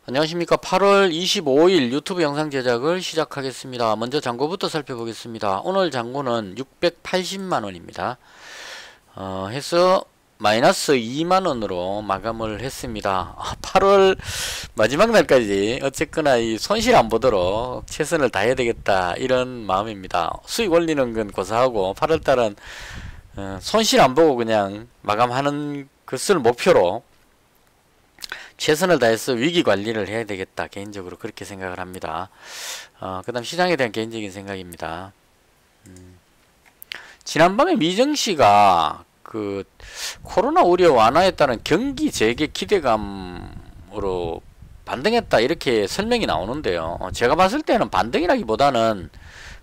안녕하십니까. 8월 25일 유튜브 영상 제작을 시작하겠습니다. 먼저 잔고부터 살펴보겠습니다. 오늘 잔고는 680만원입니다. 해서 마이너스 2만원으로 마감을 했습니다. 8월 마지막 날까지 어쨌거나 이 손실 안 보도록 최선을 다해야 되겠다, 이런 마음입니다. 수익 올리는 건 고사하고 8월달은 손실 안 보고 그냥 마감하는 것을 목표로 최선을 다해서 위기 관리를 해야 되겠다, 개인적으로 그렇게 생각을 합니다. 그 다음 시장에 대한 개인적인 생각입니다. 지난밤에 미정씨가 그 코로나 우려 완화에 따른 경기 재개 기대감으로 반등했다, 이렇게 설명이 나오는데요. 제가 봤을 때는 반등이라기보다는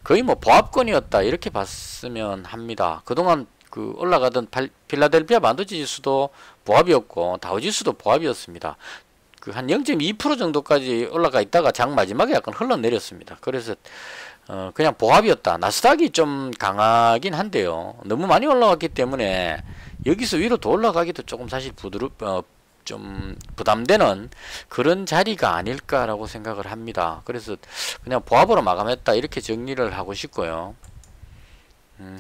거의 뭐 보합권이었다, 이렇게 봤으면 합니다. 그동안 그 올라가던 필라델피아 반도체 지수도 보합이었고 다우지수도 보합이었습니다. 그 한 0.2% 정도까지 올라가 있다가 장 마지막에 약간 흘러내렸습니다. 그래서 그냥 보합이었다. 나스닥이 좀 강하긴 한데요. 너무 많이 올라갔기 때문에 여기서 위로 더 올라가기도 조금 사실 좀 부담되는 그런 자리가 아닐까라고 생각을 합니다. 그래서 그냥 보합으로 마감했다, 이렇게 정리를 하고 싶고요.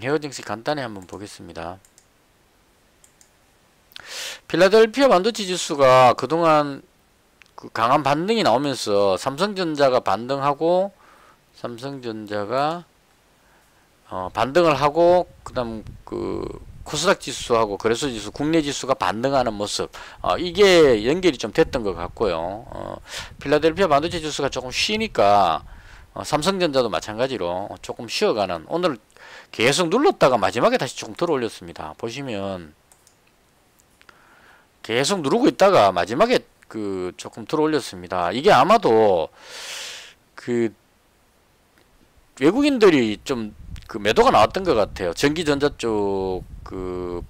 헤어징스 간단히 한번 보겠습니다. 필라델피아 반도체 지수가 그동안 그 강한 반등이 나오면서 삼성전자가 반등하고 반등을 하고 그다음 그 코스닥 지수하고 거래소 지수, 국내 지수가 반등하는 모습, 이게 연결이 좀 됐던 것 같고요. 필라델피아 반도체 지수가 조금 쉬니까 삼성전자도 마찬가지로 조금 쉬어가는, 오늘 계속 눌렀다가 마지막에 다시 조금 들어 올렸습니다. 보시면 계속 누르고 있다가 마지막에 그 조금 들어 올렸습니다. 이게 아마도 그 외국인들이 좀 그 매도가 나왔던 것 같아요. 전기전자 쪽 그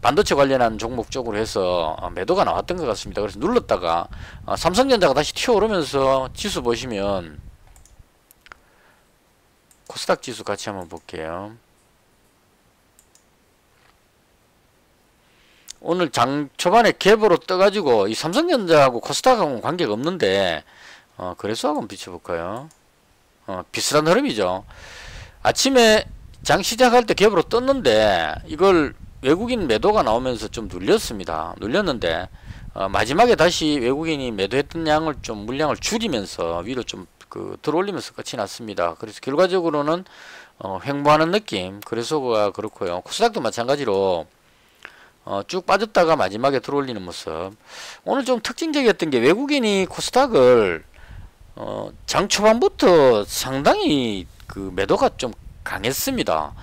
반도체 관련한 종목 쪽으로 해서 매도가 나왔던 것 같습니다. 그래서 눌렀다가 삼성전자가 다시 튀어오르면서 지수 보시면 코스닥 지수 같이 한번 볼게요. 오늘 장 초반에 갭으로 떠가지고 이 삼성전자하고 코스닥하고는 관계가 없는데 거래소하고 한번 비춰볼까요? 비슷한 흐름이죠. 아침에 장 시작할 때 갭으로 떴는데 이걸 외국인 매도가 나오면서 좀 눌렸는데 마지막에 다시 외국인이 매도했던 양을 좀 물량을 줄이면서 위로 좀 들어올리면서 끝이 났습니다. 그래서 결과적으로는 횡보하는 느낌, 거래소가 그렇고요. 코스닥도 마찬가지로 쭉 빠졌다가 마지막에 들어올리는 모습. 오늘 좀 특징적이었던 게 외국인이 코스닥을 장 초반부터 상당히 그 매도가 좀 강했습니다.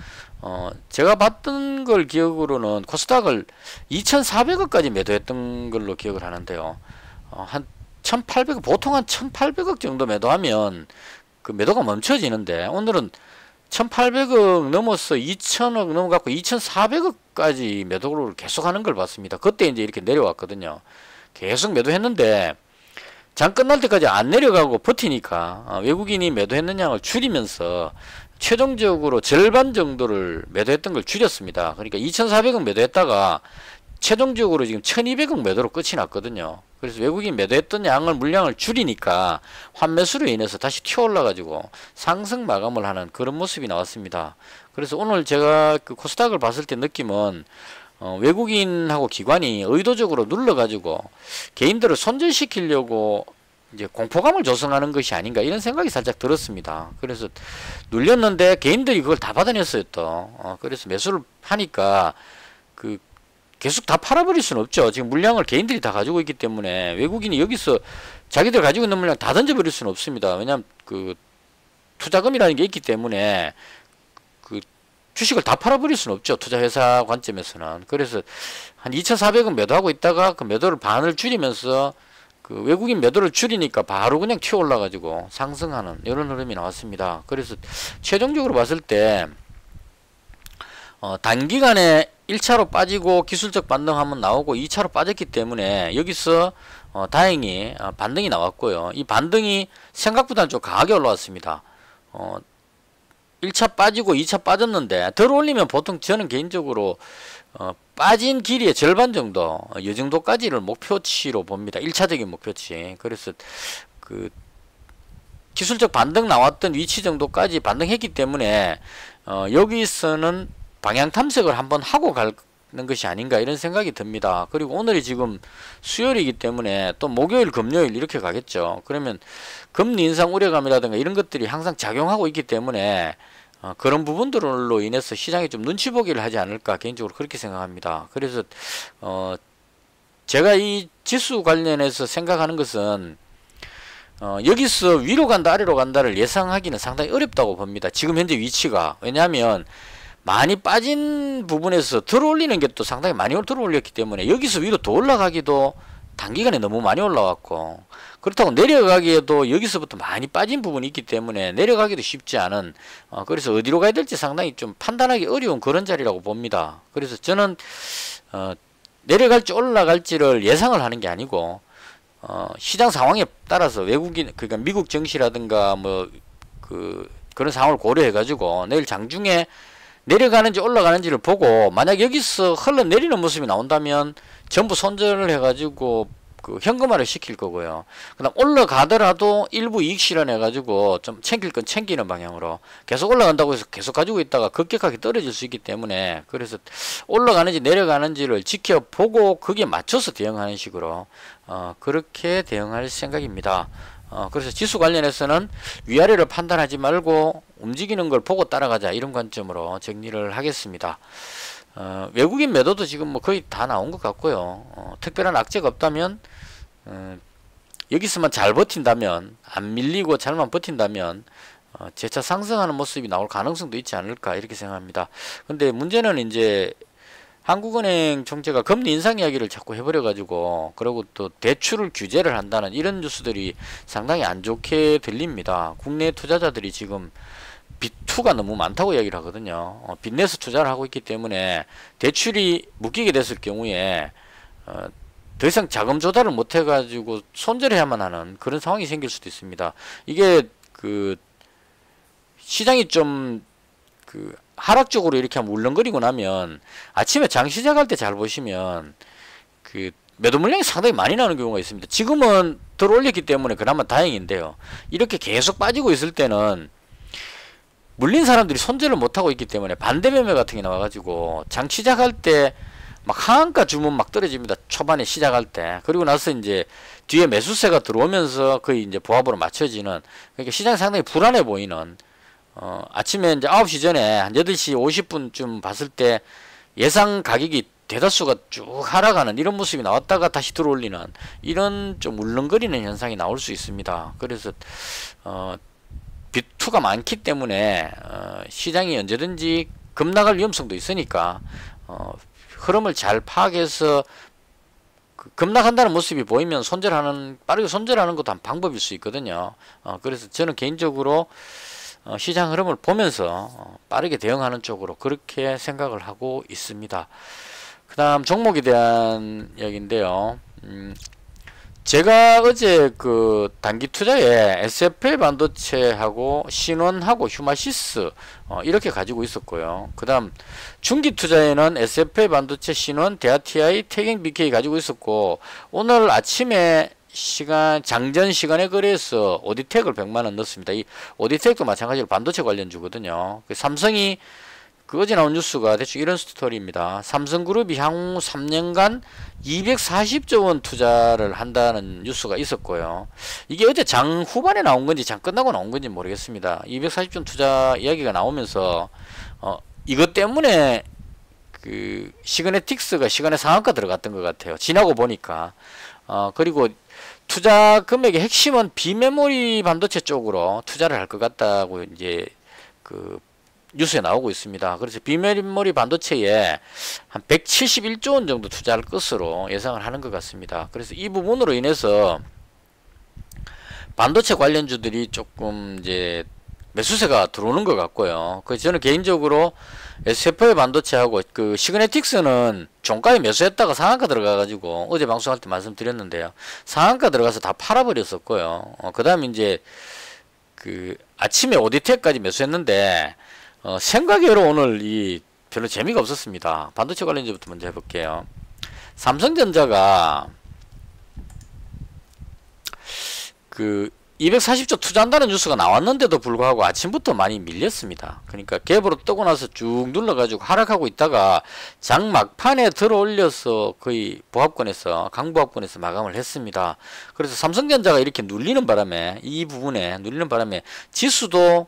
제가 봤던 걸 기억으로는 코스닥을 2,400억까지 매도했던 걸로 기억을 하는데요. 한 1,800억, 보통 한 1,800억 정도 매도하면 그 매도가 멈춰지는데 오늘은 1,800억 넘어서 2,000억 넘어갖고 2,400억까지 매도를 계속하는 걸 봤습니다. 그때 이제 이렇게 내려왔거든요. 계속 매도했는데 장 끝날 때까지 안 내려가고 버티니까 외국인이 매도했는 양을 줄이면서 최종적으로 절반 정도를 매도했던 걸 줄였습니다. 그러니까 2,400억 매도했다가 최종적으로 지금 1,200억 매도로 끝이 났거든요. 그래서 외국인 매도했던 양을 물량을 줄이니까 환매수로 인해서 다시 튀어올라 가지고 상승 마감을 하는 그런 모습이 나왔습니다. 그래서 오늘 제가 그 코스닥을 봤을 때 느낌은 외국인하고 기관이 의도적으로 눌러 가지고 개인들을 손절시키려고 이제 공포감을 조성하는 것이 아닌가, 이런 생각이 살짝 들었습니다. 그래서 눌렸는데 개인들이 그걸 다 받아냈어요 또. 그래서 매수를 하니까 그 계속 다 팔아버릴 수는 없죠. 지금 물량을 개인들이 다 가지고 있기 때문에 외국인이 여기서 자기들 가지고 있는 물량 다 던져버릴 수는 없습니다. 왜냐하면 그 투자금이라는 게 있기 때문에 그 주식을 다 팔아버릴 수는 없죠. 투자회사 관점에서는. 그래서 한 2,400원 매도하고 있다가 그 매도를 반을 줄이면서 그 외국인 매도를 줄이니까 바로 그냥 튀어 올라가지고 상승하는 이런 흐름이 나왔습니다. 그래서 최종적으로 봤을 때 단기간에 1차로 빠지고 기술적 반등 한번 나오고 2차로 빠졌기 때문에 여기서 다행히 반등이 나왔고요. 이 반등이 생각보다는 좀 강하게 올라왔습니다. 1차 빠지고 2차 빠졌는데 덜 올리면 보통 저는 개인적으로 빠진 길이의 절반 정도, 이 정도까지를 목표치로 봅니다. 1차적인 목표치. 그래서 그 기술적 반등 나왔던 위치 정도까지 반등했기 때문에 여기서는 방향 탐색을 한번 하고 가는 것이 아닌가 이런 생각이 듭니다. 그리고 오늘이 지금 수요일이기 때문에 또 목요일, 금요일 이렇게 가겠죠. 그러면 금리 인상 우려감이라든가 이런 것들이 항상 작용하고 있기 때문에 그런 부분들로 인해서 시장이 좀 눈치 보기를 하지 않을까 개인적으로 그렇게 생각합니다. 그래서 제가 이 지수 관련해서 생각하는 것은 여기서 위로 간다 아래로 간다를 예상하기는 상당히 어렵다고 봅니다. 지금 현재 위치가. 왜냐하면 많이 빠진 부분에서 들어올리는 게 또 상당히 많이 들어올렸기 때문에 여기서 위로 더 올라가기도 단기간에 너무 많이 올라왔고, 그렇다고 내려가기에도 여기서부터 많이 빠진 부분이 있기 때문에 내려가기도 쉽지 않은, 그래서 어디로 가야 될지 상당히 좀 판단하기 어려운 그런 자리라고 봅니다. 그래서 저는 내려갈지 올라갈지를 예상을 하는 게 아니고 시장 상황에 따라서 외국인, 그러니까 미국 증시라든가 뭐 그런 상황을 고려해 가지고 내일 장중에 내려가는지 올라가는지를 보고, 만약 여기서 흘러내리는 모습이 나온다면 전부 손절을 해가지고 그 현금화를 시킬 거고요. 그 다음 올라가더라도 일부 이익 실현해 가지고 좀 챙길 건 챙기는 방향으로 계속 올라간다고 해서 계속 가지고 있다가 급격하게 떨어질 수 있기 때문에, 그래서 올라가는지 내려가는지를 지켜보고 거기에 맞춰서 대응하는 식으로 그렇게 대응할 생각입니다. 그래서 지수 관련해서는 위아래를 판단하지 말고 움직이는 걸 보고 따라가자, 이런 관점으로 정리를 하겠습니다. 외국인 매도도 지금 뭐 거의 다 나온 것 같고요. 특별한 악재가 없다면 여기서만 잘 버틴다면, 안 밀리고 잘만 버틴다면 재차 상승하는 모습이 나올 가능성도 있지 않을까 이렇게 생각합니다. 근데 문제는 이제 한국은행 총재가 금리 인상 이야기를 자꾸 해버려 가지고, 그리고 또 대출을 규제를 한다는 이런 뉴스들이 상당히 안 좋게 들립니다. 국내 투자자들이 지금 빚투가 너무 많다고 이야기를 하거든요. 빚내서 투자를 하고 있기 때문에 대출이 묶이게 됐을 경우에 더 이상 자금 조달을 못 해가지고 손절해야만 하는 그런 상황이 생길 수도 있습니다. 이게 그 시장이 좀 하락적으로 이렇게 한번 울렁거리고 나면 아침에 장 시작할 때 잘 보시면 그 매도 물량이 상당히 많이 나오는 경우가 있습니다. 지금은 덜 올렸기 때문에 그나마 다행인데요. 이렇게 계속 빠지고 있을 때는 물린 사람들이 손절을 못하고 있기 때문에 반대 매매 같은 게 나와가지고 장 시작할 때 막 하한가 주문 막 떨어집니다. 초반에 시작할 때. 그리고 나서 이제 뒤에 매수세가 들어오면서 거의 이제 보합으로 맞춰지는, 그러니까 시장이 상당히 불안해 보이는, 아침에 이제 9시 전에 한 8시 50분쯤 봤을 때 예상 가격이 대다수가 쭉 하락하는 이런 모습이 나왔다가 다시 들어올리는 이런 좀 울렁거리는 현상이 나올 수 있습니다. 그래서 빚투가 많기 때문에 시장이 언제든지 급락할 위험성도 있으니까 흐름을 잘 파악해서 급락한다는 모습이 보이면 빠르게 손절하는 것도 한 방법일 수 있거든요. 그래서 저는 개인적으로 시장 흐름을 보면서 빠르게 대응하는 쪽으로 그렇게 생각을 하고 있습니다. 그 다음 종목에 대한 이야기인데요. 제가 어제 그 단기 투자에 SFL 반도체하고 신원하고 휴마시스 이렇게 가지고 있었고요. 그 다음 중기 투자에는 SFL 반도체, 신원, 대하TI, 태경 BK 가지고 있었고, 오늘 아침에 장전 시간에 거래해서 오디텍을 100만원 넣었습니다. 이 오디텍도 마찬가지로 반도체 관련주거든요. 삼성이 어제 나온 뉴스가 대충 이런 스토리입니다. 삼성그룹이 향후 3년간 240조 원 투자를 한다는 뉴스가 있었고요. 이게 어제 장 후반에 나온 건지 장 끝나고 나온 건지 모르겠습니다. 240조 원 투자 이야기가 나오면서 이것 때문에 그 시그네틱스가 시간에 상한가 들어갔던 것 같아요. 지나고 보니까. 그리고 투자 금액의 핵심은 비메모리 반도체 쪽으로 투자를 할 것 같다고 이제 뉴스에 나오고 있습니다. 그래서 비메모리 반도체에 한 171조 원 정도 투자할 것으로 예상을 하는 것 같습니다. 그래서 이 부분으로 인해서 반도체 관련주들이 조금 이제 매수세가 들어오는 것 같고요. 그래서 저는 개인적으로 SFL 반도체하고 그 시그네틱스는 종가에 매수했다가 상한가 들어가가지고 어제 방송할 때 말씀드렸는데요. 상한가 들어가서 다 팔아버렸었고요. 그 다음에 이제 아침에 오디텍까지 매수했는데 생각외로 오늘 별로 재미가 없었습니다. 반도체 관련주부터 먼저 해볼게요. 삼성전자가 240조 투자한다는 뉴스가 나왔는데도 불구하고 아침부터 많이 밀렸습니다. 그러니까 갭으로 뜨고 나서 쭉 눌러가지고 하락하고 있다가 장 막판에 들어 올려서 거의 보합권에서 강보합권에서 마감을 했습니다. 그래서 삼성전자가 이렇게 눌리는 바람에 이 부분에 눌리는 바람에 지수도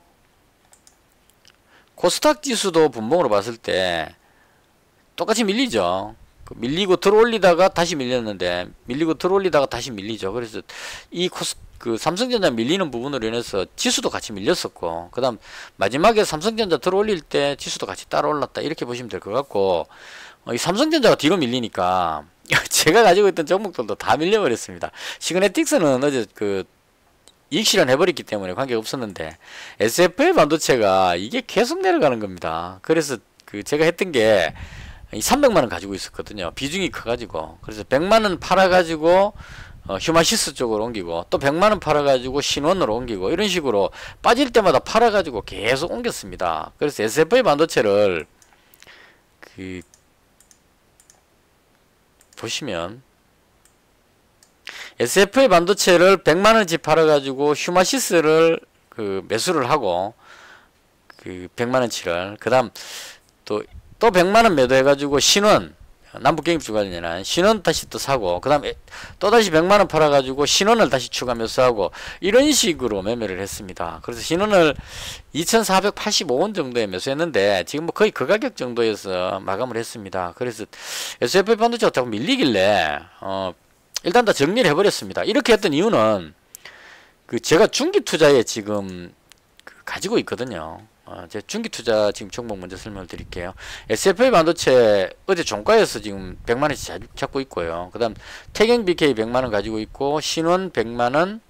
코스닥 지수도 분봉으로 봤을 때 똑같이 밀리죠. 밀리고 들어 올리다가 다시 밀렸는데 밀리고 들어 올리다가 다시 밀리죠. 그래서 삼성전자 밀리는 부분으로 인해서 지수도 같이 밀렸었고, 그 다음 마지막에 삼성전자 들어 올릴 때 지수도 같이 따라 올랐다, 이렇게 보시면 될 것 같고, 이 삼성전자가 뒤로 밀리니까 제가 가지고 있던 종목들도 다 밀려버렸습니다. 시그네틱스는 어제 이익 실현해버렸기 때문에 관계가 없었는데, SFA 반도체가 이게 계속 내려가는 겁니다. 그래서 제가 했던 게 300만원 가지고 있었거든요. 비중이 커가지고. 그래서 100만원 팔아가지고 휴마시스 쪽으로 옮기고, 또 100만원 팔아가지고 신원으로 옮기고, 이런 식으로 빠질 때마다 팔아가지고 계속 옮겼습니다. 그래서 SFA 반도체를 보시면 SFA 반도체를 100만원치 팔아가지고 휴마시스를 매수를 하고 100만원치를, 그 다음 또 100만원 매도해가지고 신원, 남북경협주 관련한 신원 다시 또 사고, 그 다음에 또다시 100만원 팔아가지고 신원을 다시 추가 매수하고, 이런 식으로 매매를 했습니다. 그래서 신원을 2485원 정도에 매수했는데 지금 뭐 거의 그 가격 정도에서 마감을 했습니다. 그래서 SFA 반도체가 자꾸 밀리길래 일단 다 정리를 해버렸습니다. 이렇게 했던 이유는 제가 중기투자에 지금 가지고 있거든요. 제 중기투자 지금 종목 먼저 설명을 드릴게요. SFA 반도체 어제 종가에서 지금 100만원씩 잡고 있고요. 그 다음 태경 BK 100만원 가지고 있고, 신원 100만원,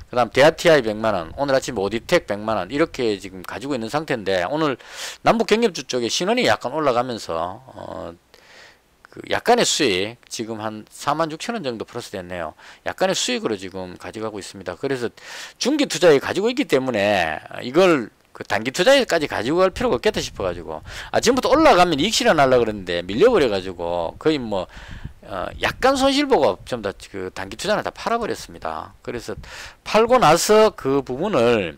그 다음 대하TI 100만원, 오늘 아침 오디텍 100만원, 이렇게 지금 가지고 있는 상태인데, 오늘 남북경협주 쪽에 신원이 약간 올라가면서 약간의 수익, 지금 한 46,000원 정도 플러스 됐네요. 약간의 수익으로 지금 가져가고 있습니다. 그래서 중기투자에 가지고 있기 때문에 이걸 단기 투자에까지 가지고 갈 필요가 없겠다 싶어가지고, 아침부터 올라가면 이익 실현하려고 그랬는데 밀려버려가지고 거의 뭐 약간 손실보고 전부 다 단기 투자는 다 팔아버렸습니다. 그래서 팔고 나서 그 부분을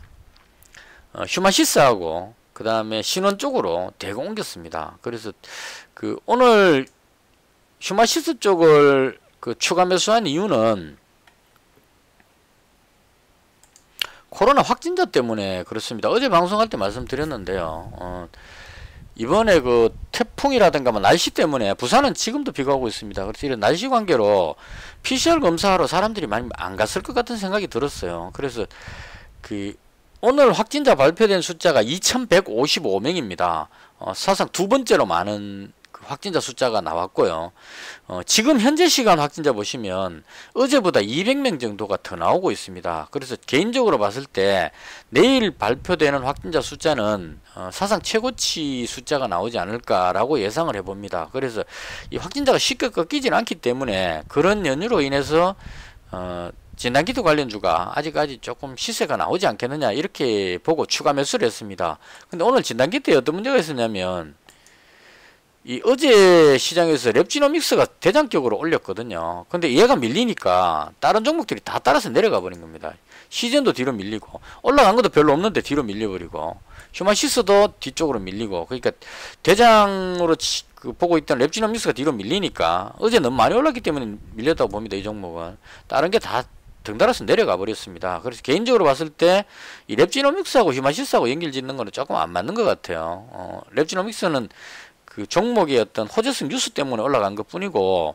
휴마시스하고 그 다음에 신원 쪽으로 대거 옮겼습니다. 그래서 오늘 휴마시스 쪽을 추가 매수한 이유는 코로나 확진자 때문에 그렇습니다. 어제 방송할 때 말씀드렸는데요. 이번에 태풍이라든가 날씨 때문에 부산은 지금도 비가 오고 있습니다. 그래서 이런 날씨 관계로 PCR 검사하러 사람들이 많이 안 갔을 것 같은 생각이 들었어요. 그래서 오늘 확진자 발표된 숫자가 2155명입니다. 사상 두 번째로 많은 확진자 숫자가 나왔고요. 지금 현재 시간 확진자 보시면 어제보다 200명 정도가 더 나오고 있습니다. 그래서 개인적으로 봤을 때 내일 발표되는 확진자 숫자는 사상 최고치 숫자가 나오지 않을까라고 예상을 해봅니다. 그래서 이 확진자가 쉽게 꺾이지는 않기 때문에 그런 연유로 인해서 진단키트 관련주가 아직까지 조금 시세가 나오지 않겠느냐, 이렇게 보고 추가 매수를 했습니다. 근데 오늘 진단키트에 어떤 문제가 있었냐면, 어제 시장에서 랩지노믹스가 대장격으로 올렸거든요. 근데 얘가 밀리니까 다른 종목들이 다 따라서 내려가 버린 겁니다. 시즌도 뒤로 밀리고, 올라간 것도 별로 없는데 뒤로 밀려버리고, 휴마시스도 뒤쪽으로 밀리고, 그러니까 대장으로 보고 있던 랩지노믹스가 뒤로 밀리니까 어제 너무 많이 올랐기 때문에 밀렸다고 봅니다. 이 종목은 다른 게 다 등달아서 내려가 버렸습니다. 그래서 개인적으로 봤을 때 이 랩지노믹스하고 휴마시스하고 연결 짓는 거는 조금 안 맞는 것 같아요. 랩지노믹스는 종목의 어떤 호재성 뉴스 때문에 올라간 것 뿐이고,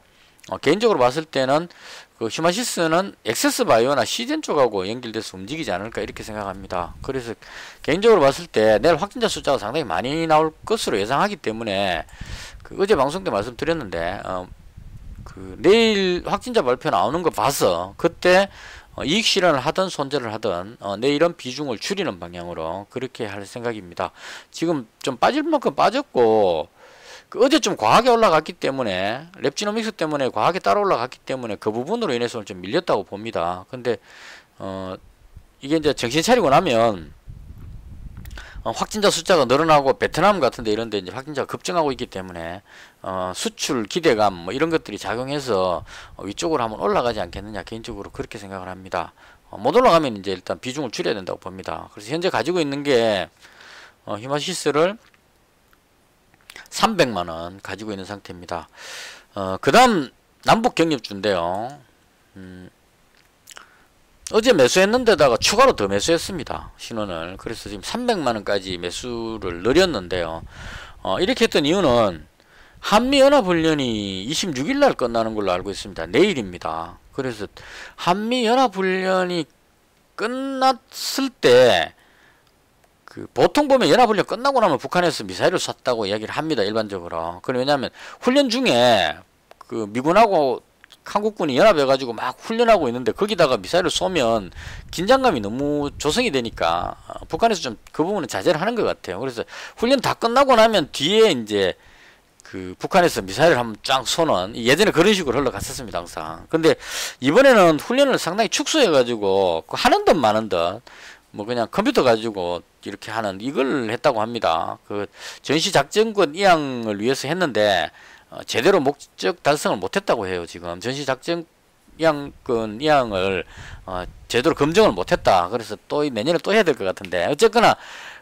개인적으로 봤을 때는 휴마시스는 엑세스바이오나 시젠 쪽하고 연결돼서 움직이지 않을까, 이렇게 생각합니다. 그래서 개인적으로 봤을 때 내일 확진자 숫자가 상당히 많이 나올 것으로 예상하기 때문에 어제 방송 때 말씀드렸는데, 내일 확진자 발표 나오는 거 봐서 그때 이익 실현을 하든 손절을 하든 내일은 비중을 줄이는 방향으로 그렇게 할 생각입니다. 지금 좀 빠질 만큼 빠졌고, 어제 좀 과하게 올라갔기 때문에, 랩지노믹스 때문에 과하게 따라 올라갔기 때문에 그 부분으로 인해서 좀 밀렸다고 봅니다. 근데 이게 이제 정신 차리고 나면 확진자 숫자가 늘어나고 베트남 같은데 이런데 이제 확진자가 급증하고 있기 때문에 수출 기대감 뭐 이런 것들이 작용해서 위쪽으로 한번 올라가지 않겠느냐 개인적으로 그렇게 생각을 합니다. 못 올라가면 이제 일단 비중을 줄여야 된다고 봅니다. 그래서 현재 가지고 있는 게 히마시스를 300만원 가지고 있는 상태입니다. 그 다음 남북경협주인데요. 어제 매수했는데다가 추가로 더 매수했습니다. 신원을. 그래서 지금 300만원까지 매수를 늘렸는데요. 이렇게 했던 이유는 한미연합훈련이 26일날 끝나는 걸로 알고 있습니다. 내일입니다. 그래서 한미연합훈련이 끝났을 때 보통 보면 연합훈련 끝나고 나면 북한에서 미사일을 쐈다고 이야기를 합니다. 일반적으로. 그럼 왜냐하면 훈련 중에 미군하고 한국군이 연합해가지고 막 훈련하고 있는데 거기다가 미사일을 쏘면 긴장감이 너무 조성이 되니까 북한에서 좀 그 부분은 자제를 하는 것 같아요. 그래서 훈련 다 끝나고 나면 뒤에 이제 북한에서 미사일을 한번 쫙 쏘는 예전에 그런 식으로 흘러갔었습니다. 항상. 근데 이번에는 훈련을 상당히 축소해가지고 하는 듯 마는 듯 뭐 그냥 컴퓨터 가지고 이렇게 하는 이걸 했다고 합니다. 전시작전권 이양을 위해서 했는데 제대로 목적 달성을 못했다고 해요. 지금 전시작전권 이양을 제대로 검증을 못했다. 그래서 또 내년에 또 해야 될 것 같은데 어쨌거나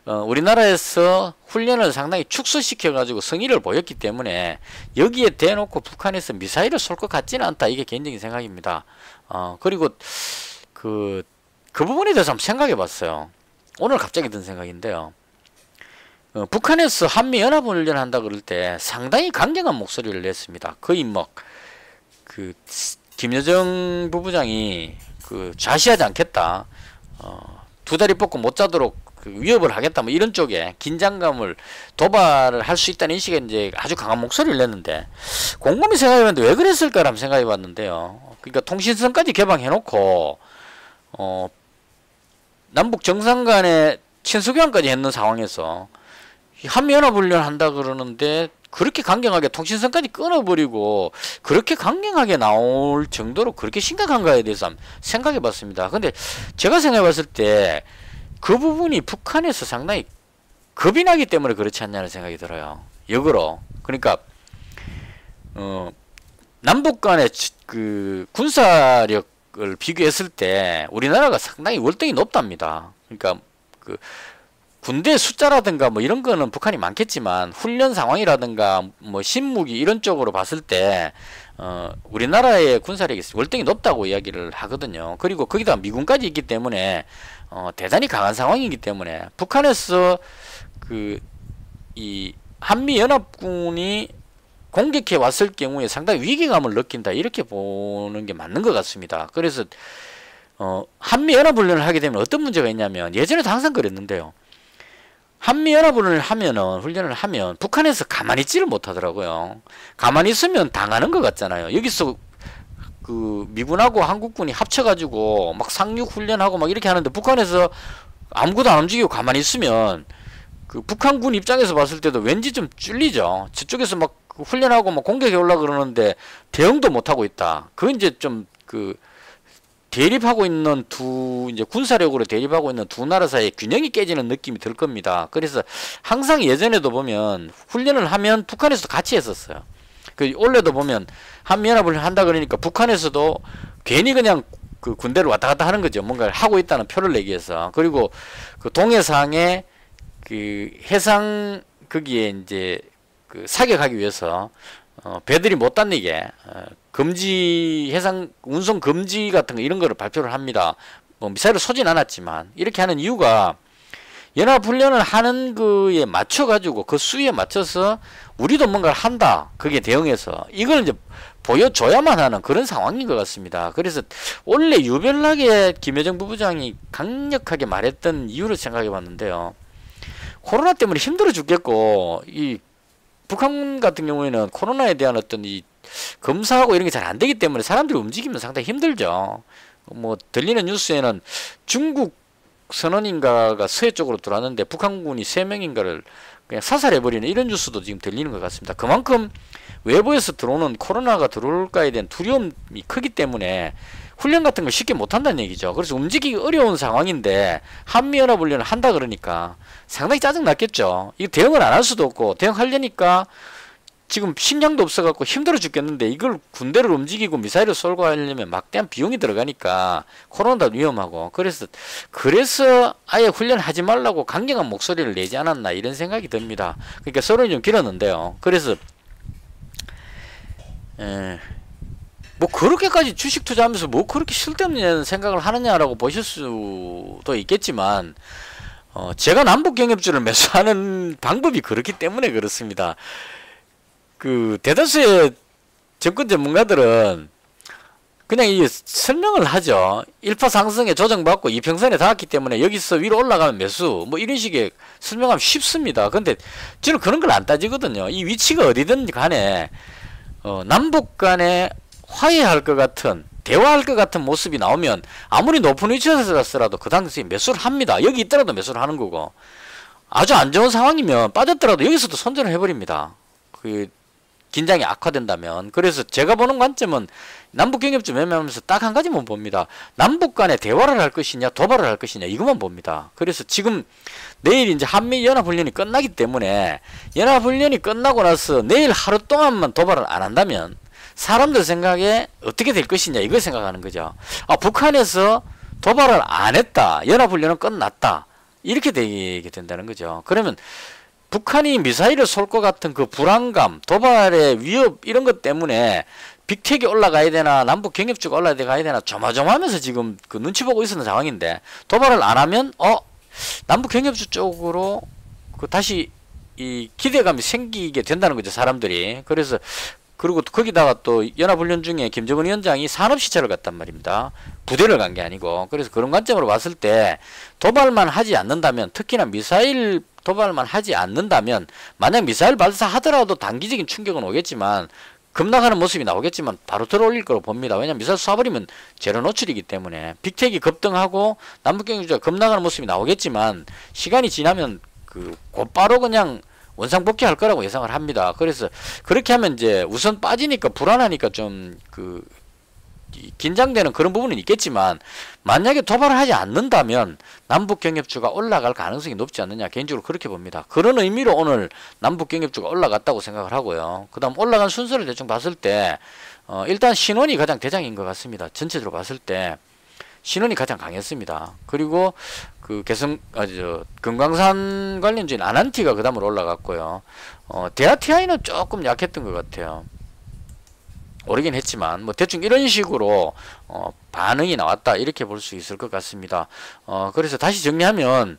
우리나라에서 훈련을 상당히 축소시켜 가지고 성의를 보였기 때문에 여기에 대놓고 북한에서 미사일을 쏠 것 같지는 않다. 이게 개인적인 생각입니다. 그리고 그 부분에 대해서 한번 생각해 봤어요. 오늘 갑자기 든 생각인데요. 북한에서 한미연합훈련 한다 그럴 때 상당히 강경한 목소리를 냈습니다. 거의 김여정 부부장이 좌시하지 않겠다. 두 다리 뻗고 못 자도록 위협을 하겠다. 뭐 이런 쪽에 긴장감을 도발을 할 수 있다는 인식에 이제 아주 강한 목소리를 냈는데 곰곰이 생각해봤는데 왜 그랬을까라는 생각해 봤는데요. 그러니까 통신선까지 개방해 놓고 남북 정상 간에 친수교환까지 했는 상황에서 한미연합훈련 한다 그러는데 그렇게 강경하게 통신선까지 끊어버리고 그렇게 강경하게 나올 정도로 그렇게 심각한가에 대해서 한번 생각해 봤습니다. 근데 제가 생각해 봤을 때 그 부분이 북한에서 상당히 겁이 나기 때문에 그렇지 않냐는 생각이 들어요. 역으로. 그러니까 남북 간의 군사력을 비교했을 때 우리나라가 상당히 월등히 높답니다. 그러니까 군대 숫자라든가 뭐 이런 거는 북한이 많겠지만 훈련 상황이라든가 뭐 신무기 이런 쪽으로 봤을 때 우리나라의 군사력이 월등히 높다고 이야기를 하거든요. 그리고 거기다 미군까지 있기 때문에 대단히 강한 상황이기 때문에 북한에서 이 한미연합군이 공격해 왔을 경우에 상당히 위기감을 느낀다 이렇게 보는 게 맞는 것 같습니다. 그래서 한미연합훈련을 하게 되면 어떤 문제가 있냐면 예전에도 항상 그랬는데요. 한미연합훈련을 하면 북한에서 가만히 있지를 못하더라고요. 가만히 있으면 당하는 것 같잖아요. 여기서 미군하고 한국군이 합쳐가지고 막 상륙훈련하고 막 이렇게 하는데 북한에서 아무것도 안 움직이고 가만히 있으면 북한군 입장에서 봤을 때도 왠지 좀 찔리죠. 저쪽에서 막 훈련하고 막 공격해 올라 그러는데 대응도 못하고 있다. 그건 이제 좀 대립하고 있는 이제 군사력으로 대립하고 있는 두 나라 사이에 균형이 깨지는 느낌이 들 겁니다. 그래서 항상 예전에도 보면 훈련을 하면 북한에서도 같이 했었어요. 올해도 보면 한미연합을 한다 그러니까 북한에서도 괜히 그냥 군대를 왔다 갔다 하는 거죠. 뭔가를 하고 있다는 표를 내기 위해서. 그리고 동해상에 해상 거기에 이제 사격하기 위해서 배들이 못 다니게 금지 해상 운송 금지 같은 거 이런 거를 발표를 합니다. 뭐 미사일을 쏘진 않았지만 이렇게 하는 이유가 연합훈련을 하는 거에 맞춰 가지고 그 수위에 맞춰서 우리도 뭔가를 한다. 거기에 대응해서 이걸 이제 보여줘야만 하는 그런 상황인 것 같습니다. 그래서 원래 유별나게 김여정 부부장이 강력하게 말했던 이유를 생각해 봤는데요. 코로나 때문에 힘들어 죽겠고 이 북한 같은 경우에는 코로나에 대한 어떤 이 검사하고 이런 게 잘 안 되기 때문에 사람들이 움직이면 상당히 힘들죠. 뭐 들리는 뉴스에는 중국 선원인가가 서해 쪽으로 들어왔는데 북한군이 3명인가를 그냥 사살해버리는 이런 뉴스도 지금 들리는 것 같습니다. 그만큼 외부에서 들어오는 코로나가 들어올까에 대한 두려움이 크기 때문에 훈련 같은 걸 쉽게 못한다는 얘기죠. 그래서 움직이기 어려운 상황인데 한미연합훈련을 한다 그러니까 상당히 짜증났겠죠. 이거 대응을 안 할 수도 없고 대응하려니까 지금 식량도 없어갖고 힘들어 죽겠는데 이걸 군대를 움직이고 미사일을 쏠고 하려면 막대한 비용이 들어가니까 코로나도 위험하고 그래서 아예 훈련하지 말라고 강경한 목소리를 내지 않았나 이런 생각이 듭니다. 그러니까 서론이 좀 길었는데요. 그래서 뭐 그렇게까지 주식 투자하면서 뭐 그렇게 쓸데없는 생각을 하느냐라고 보실 수도 있겠지만 제가 남북 경협주를 매수하는 방법이 그렇기 때문에 그렇습니다. 그 대다수의 정권 전문가들은 그냥 이 설명을 하죠. 1파 상승에 조정받고 이평선에 닿았기 때문에 여기서 위로 올라가면 매수 뭐 이런 식의 설명하면 쉽습니다. 근데 저는 그런 걸 안 따지거든요. 이 위치가 어디든 간에 남북 간에 화해할 것 같은 대화할 것 같은 모습이 나오면 아무리 높은 위치에서라도 그 당시에 매수를 합니다. 여기 있더라도 매수를 하는 거고 아주 안 좋은 상황이면 빠졌더라도 여기서도 손절을 해버립니다. 그 긴장이 악화된다면. 그래서 제가 보는 관점은 남북경협주 매매하면서 딱 한 가지만 봅니다. 남북 간에 대화를 할 것이냐 도발을 할 것이냐 이것만 봅니다. 그래서 지금 내일 이제 한미 연합훈련이 끝나기 때문에 연합훈련이 끝나고 나서 내일 하루 동안만 도발을 안 한다면 사람들 생각에 어떻게 될 것이냐 이걸 생각하는 거죠. 북한에서 도발을 안 했다. 연합훈련은 끝났다. 이렇게 되게 된다는 거죠. 그러면 북한이 미사일을 쏠 것 같은 그 불안감, 도발의 위협 이런 것 때문에 빅텍이 올라가야 되나 남북 경협주가 올라가야 되나 조마조마하면서 지금 그 눈치 보고 있었는 상황인데 도발을 안 하면 남북 경협주 쪽으로 그 다시 이 기대감이 생기게 된다는 거죠. 사람들이. 그래서 그리고 거기다가 또 연합훈련 중에 김정은 위원장이 산업시설을 갔단 말입니다. 부대를 간 게 아니고. 그래서 그런 관점으로 봤을 때 도발만 하지 않는다면 특히나 미사일 도발만 하지 않는다면 만약 미사일 발사하더라도 단기적인 충격은 오겠지만 급락하는 모습이 나오겠지만 바로 들어올릴 거로 봅니다. 왜냐하면 미사일 쏴버리면 재료 노출이기 때문에 빅텍이 급등하고 남북경협주가 급락하는 모습이 나오겠지만 시간이 지나면 그 곧바로 그냥 원상복귀할 거라고 예상을 합니다. 그래서 그렇게 하면 이제 우선 빠지니까 불안하니까 좀 긴장되는 그런 부분은 있겠지만 만약에 도발을 하지 않는다면 남북경협주가 올라갈 가능성이 높지 않느냐 개인적으로 그렇게 봅니다. 그런 의미로 오늘 남북경협주가 올라갔다고 생각을 하고요. 그 다음 올라간 순서를 대충 봤을 때 일단 신원이 가장 대장인 것 같습니다. 전체적으로 봤을 때 신원이 가장 강했습니다. 그리고 그 금강산 관련주인 아난티가 그 다음으로 올라갔고요. 데아티아이는 조금 약했던 것 같아요. 오르긴 했지만 뭐 대충 이런 식으로 반응이 나왔다 이렇게 볼 수 있을 것 같습니다. 그래서 다시 정리하면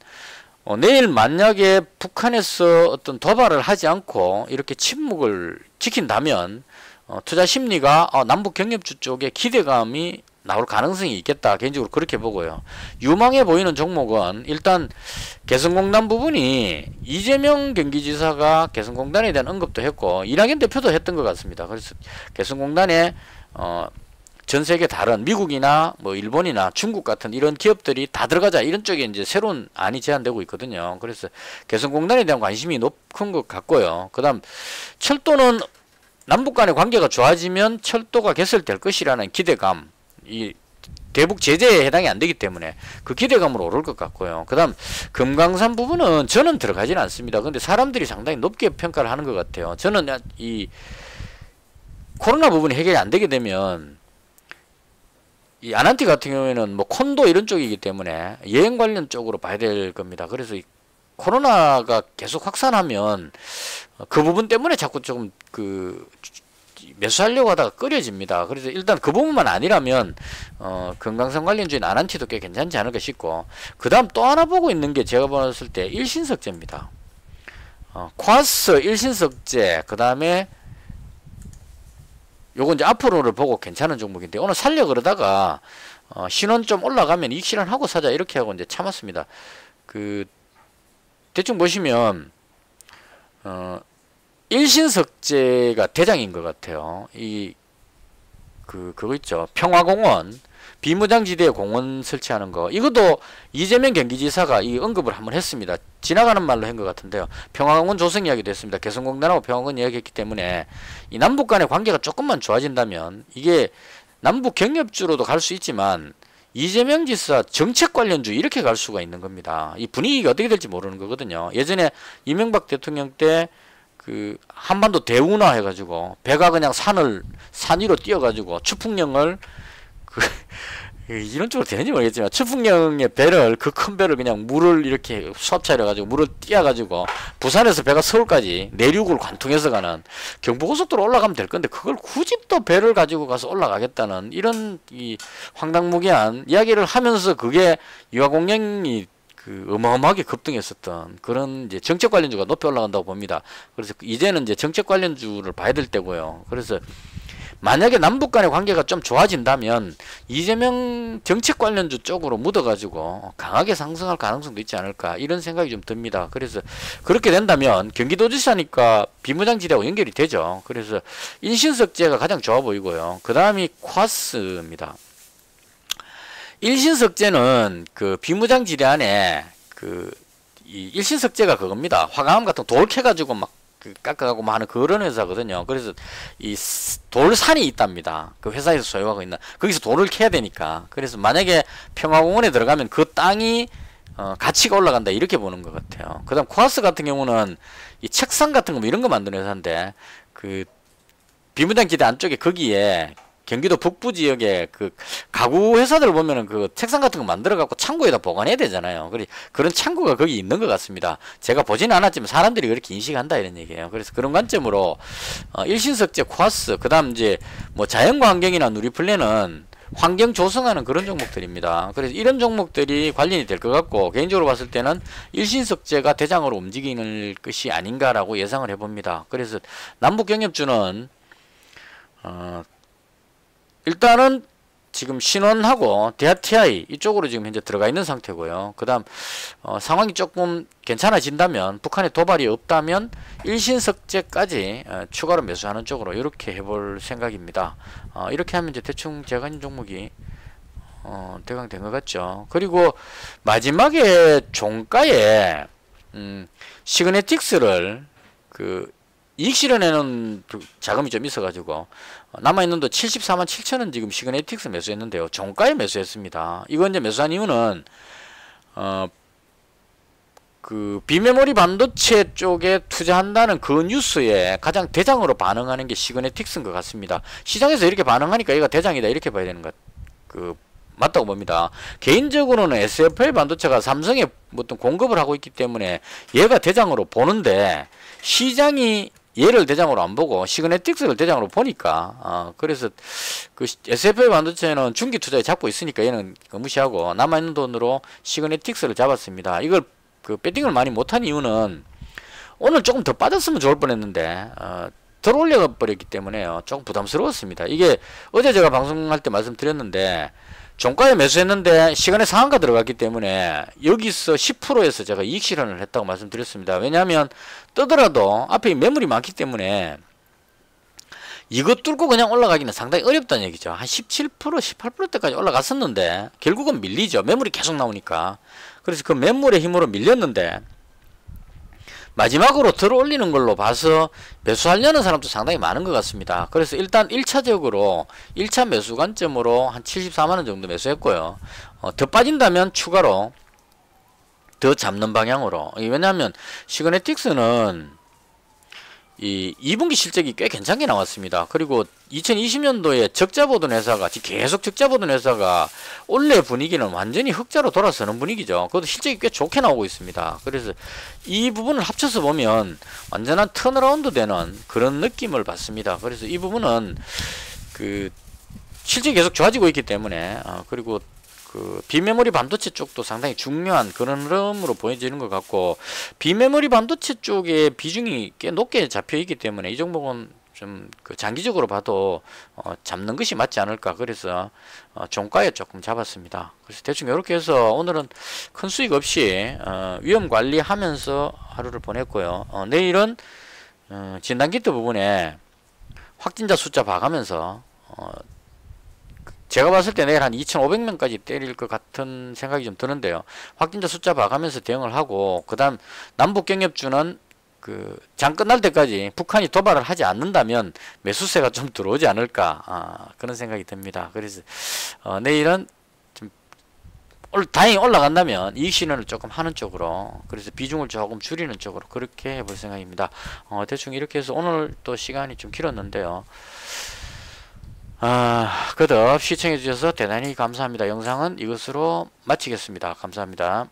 내일 만약에 북한에서 어떤 도발을 하지 않고 이렇게 침묵을 지킨다면 투자 심리가 남북 경협주 쪽에 기대감이 나올 가능성이 있겠다. 개인적으로 그렇게 보고요. 유망해 보이는 종목은 일단 개성공단 부분이 이재명 경기지사가 개성공단에 대한 언급도 했고 이낙연 대표도 했던 것 같습니다. 그래서 개성공단에 전세계 다른 미국이나 뭐 일본이나 중국 같은 이런 기업들이 다 들어가자 이런 쪽에 이제 새로운 안이 제안되고 있거든요. 그래서 개성공단에 대한 관심이 높은 것 같고요. 그 다음 철도는 남북 간의 관계가 좋아지면 철도가 개설될 것이라는 기대감, 이 대북 제재에 해당이 안 되기 때문에 그 기대감으로 오를 것 같고요. 그 다음 금강산 부분은 저는 들어가지는 않습니다. 근데 사람들이 상당히 높게 평가를 하는 것 같아요. 저는 이 코로나 부분이 해결이 안 되게 되면 이 아난티 같은 경우에는 뭐 콘도 이런 쪽이기 때문에 여행 관련 쪽으로 봐야 될 겁니다. 그래서 이 코로나가 계속 확산하면 그 부분 때문에 자꾸 조금 매수하려고 하다가 꺼려집니다. 그래서 일단 그 부분만 아니라면 금강산 관련주인 아난티도 꽤 괜찮지 않을까 싶고 그 다음 또 하나 보고 있는 게 제가 봤을 때 일신석재입니다. 쿼스 일신석재 그 다음에 요건 이제 앞으로를 보고 괜찮은 종목인데 오늘 살려 그러다가 신원 좀 올라가면 이익 실현하고 사자 이렇게 하고 이제 참았습니다. 대충 보시면 일신석재가 대장인 것 같아요. 그거 있죠. 평화공원 비무장지대에 공원 설치하는 거 이것도 이재명 경기지사가 이 언급을 한번 했습니다. 지나가는 말로 한 것 같은데요. 평화공원 조성 이야기도 했습니다. 개성공단하고 평화공원 이야기했기 때문에 이 남북 간의 관계가 조금만 좋아진다면 이게 남북 경협주로도 갈 수 있지만 이재명 지사 정책 관련주 이렇게 갈 수가 있는 겁니다. 이 분위기가 어떻게 될지 모르는 거거든요. 예전에 이명박 대통령 때 그 한반도 대운하 해가지고 배가 그냥 산 위로 뛰어가지고 추풍령을 그 이런 쪽으로 되는지 모르겠지만 추풍령의 배를 그 큰 배를 그냥 물을 이렇게 수압차려 가지고 물을 띄어가지고 부산에서 배가 서울까지 내륙을 관통해서 가는 경부고속도로 올라가면 될 건데 그걸 굳이 또 배를 가지고 가서 올라가겠다는 이런 이 황당무계한 이야기를 하면서 그게 유화공영이 그 어마어마하게 급등했었던 그런 이제 정책 관련주가 높이 올라간다고 봅니다. 그래서 이제는 이제 정책 관련주를 봐야 될 때고요. 그래서 만약에 남북 간의 관계가 좀 좋아진다면 이재명 정책 관련주 쪽으로 묻어가지고 강하게 상승할 가능성도 있지 않을까 이런 생각이 좀 듭니다. 그래서 그렇게 된다면 경기도지사니까 비무장지대하고 연결이 되죠. 그래서 일신석제가 가장 좋아 보이고요. 그 다음이 쿼스입니다. 일신석제는 그 비무장지대 안에 이 일신석제가 그겁니다. 화강암 같은 돌 캐가지고 막 깎아가고 뭐 하는 그런 회사거든요. 그래서 이 돌산이 있답니다. 그 회사에서 소유하고 있는 거기서 돌을 캐야 되니까. 그래서 만약에 평화공원에 들어가면 그 땅이 가치가 올라간다 이렇게 보는 것 같아요. 그 다음 코아스 같은 경우는 이 책상 같은 거 뭐 이런 거 만드는 회사인데 그 비무장지대 안쪽에 거기에 경기도 북부 지역에 그 가구 회사들 보면은 그 책상 같은 거 만들어 갖고 창고에다 보관해야 되잖아요. 그런 창고가 거기 있는 것 같습니다. 제가 보지는 않았지만 사람들이 그렇게 인식한다 이런 얘기예요. 그래서 그런 관점으로 일신석제, 코아스, 그다음 이제 뭐 자연과 환경이나 누리플레는 환경 조성하는 그런 종목들입니다. 그래서 이런 종목들이 관련이 될 것 같고 개인적으로 봤을 때는 일신석제가 대장으로 움직이는 것이 아닌가라고 예상을 해봅니다. 그래서 남북경협주는 일단은 지금 신원하고 대하TI 이쪽으로 지금 현재 들어가 있는 상태고요. 그 다음 상황이 조금 괜찮아진다면 북한에 도발이 없다면 일신석제까지 추가로 매수하는 쪽으로 이렇게 해볼 생각입니다. 이렇게 하면 이제 대충 제가 있는 종목이 대강 된 것 같죠. 그리고 마지막에 종가에 시그네틱스를 이익 실현에는 자금이 좀 있어가지고 남아있는 돈 74만 7천원 지금 시그네틱스 매수했는데요. 종가에 매수했습니다. 이거 이제 매수한 이유는 그 비메모리 반도체 쪽에 투자한다는 그 뉴스에 가장 대장으로 반응하는 게 시그네틱스인 것 같습니다. 시장에서 이렇게 반응하니까 얘가 대장이다 이렇게 봐야 되는 것 맞다고 봅니다. 개인적으로는 SFA 반도체가 삼성에 어떤 공급을 하고 있기 때문에 얘가 대장으로 보는데 시장이 얘를 대장으로 안 보고 시그네틱스를 대장으로 보니까 그래서 그 SFA 반도체는 중기 투자에 잡고 있으니까 얘는 무시하고 남아있는 돈으로 시그네틱스를 잡았습니다. 이걸 배팅을 많이 못한 이유는 오늘 조금 더 빠졌으면 좋을 뻔했는데 덜 올려버렸기 때문에요. 조금 부담스러웠습니다. 이게 어제 제가 방송할 때 말씀드렸는데 종가에 매수했는데 시간에 상한가 들어갔기 때문에 여기서 10%에서 제가 이익 실현을 했다고 말씀드렸습니다. 왜냐하면 뜨더라도 앞에 매물이 많기 때문에 이거 뚫고 그냥 올라가기는 상당히 어렵다는 얘기죠. 한 17%, 18%대까지 올라갔었는데 결국은 밀리죠. 매물이 계속 나오니까. 그래서 그 매물의 힘으로 밀렸는데 마지막으로 들어 올리는 걸로 봐서 매수하려는 사람도 상당히 많은 것 같습니다. 그래서 일단 1차적으로 1차 매수 관점으로 한 74만원 정도 매수했고요. 더 빠진다면 추가로 더 잡는 방향으로. 왜냐하면 시그네틱스는 이 2분기 실적이 꽤 괜찮게 나왔습니다. 그리고 2020년도에 적자 보던 회사가 계속 적자 보던 회사가 올해 분위기는 완전히 흑자로 돌아서는 분위기죠. 그것도 실적이 꽤 좋게 나오고 있습니다. 그래서 이 부분을 합쳐서 보면 완전한 턴어라운드 되는 그런 느낌을 받습니다. 그래서 이 부분은 실적이 계속 좋아지고 있기 때문에 그리고 비메모리 반도체 쪽도 상당히 중요한 그런 흐름으로 보여지는 것 같고 비메모리 반도체 쪽에 비중이 꽤 높게 잡혀 있기 때문에 이 종목은 좀 장기적으로 봐도 잡는 것이 맞지 않을까. 그래서 종가에 조금 잡았습니다. 그래서 대충 이렇게 해서 오늘은 큰 수익 없이 위험 관리하면서 하루를 보냈고요. 내일은 진단키트 부분에 확진자 숫자 봐가면서 제가 봤을 때 내일 한 2,500명까지 때릴 것 같은 생각이 좀 드는데요. 확진자 숫자 봐가면서 대응을 하고 그 다음 남북경협주는 장 끝날 때까지 북한이 도발을 하지 않는다면 매수세가 좀 들어오지 않을까, 그런 생각이 듭니다. 그래서 내일은 좀 다행히 올라간다면 이익 실현을 조금 하는 쪽으로, 그래서 비중을 조금 줄이는 쪽으로 그렇게 해볼 생각입니다. 대충 이렇게 해서 오늘 또 시간이 좀 길었는데요. 거듭 시청해 주셔서 대단히 감사합니다. 영상은 이것으로 마치겠습니다. 감사합니다.